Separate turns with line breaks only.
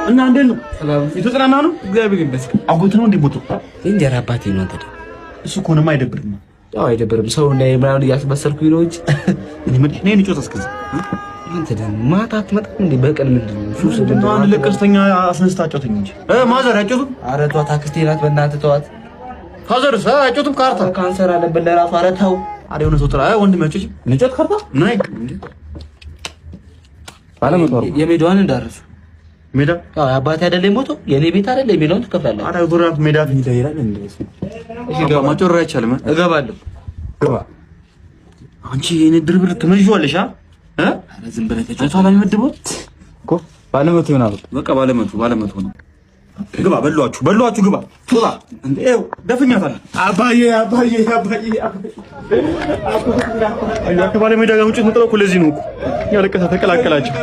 እና እንዴት ነው? የተጽናና ነው? እግዚአብሔር ይመስገን። አጎት ነው እንዴ ሞቶ?
እንጀራ አባቴ ነው እንዴ?
እሱ እኮ ነው አይደብርም።
ያው አይደብርም። ሰው ላይ ምናምን እያስመሰልኩኝ ነው እንጂ
እኔ ምን ነኝ ንጮት እስከዛ
አንተ ደግሞ ማታ አትመጣም እንዴ? በቀን ምንድን ነው ሹስ
ነው? አንድ ለቀስተኛ አስነስታጨውኝ እንጂ ማዘር ያጨቱም።
ኧረ ተዋት፣ አክስቴ ናት። በእናትህ ተዋት።
ፋዘርስ ያጨቱም ካርታ
ካንሰር አለበት ለራሱ። ኧረ ተው።
ኧረ የሆነ ሰው ጥራ ወንድም ያጨች ንጮት ካርታ ናይ
ባለመጣው የሜዳዋን እንዳረሱ
ሜዳ
አዎ፣ አባቴ አይደለ ሞተው የኔ ቤት አይደለ የሜዳውን ትከፍላለህ።
ኧረ ዙሪያት ሜዳ ፊት ይላል እንዴ? እሺ ገባ ማጮራ አይቻልም።
እገባለሁ።
ግባ አንቺ የኔ ድርብር ትመዥዋለሽ። ኧረ ዝም ብለህ ተጫውታ ባይመድበው እኮ ባለመቶ ይሆናል። በቃ ባለመቶ ነው። ግባ በሏችሁ ግባ እንዴው ደፍኛታለሁ። አባዬ ባለሜዳ ጋር ውጭ መጥረው እኮ ለዚህ ነው እኮ ያለቀሰ ተቀላቀላችሁ።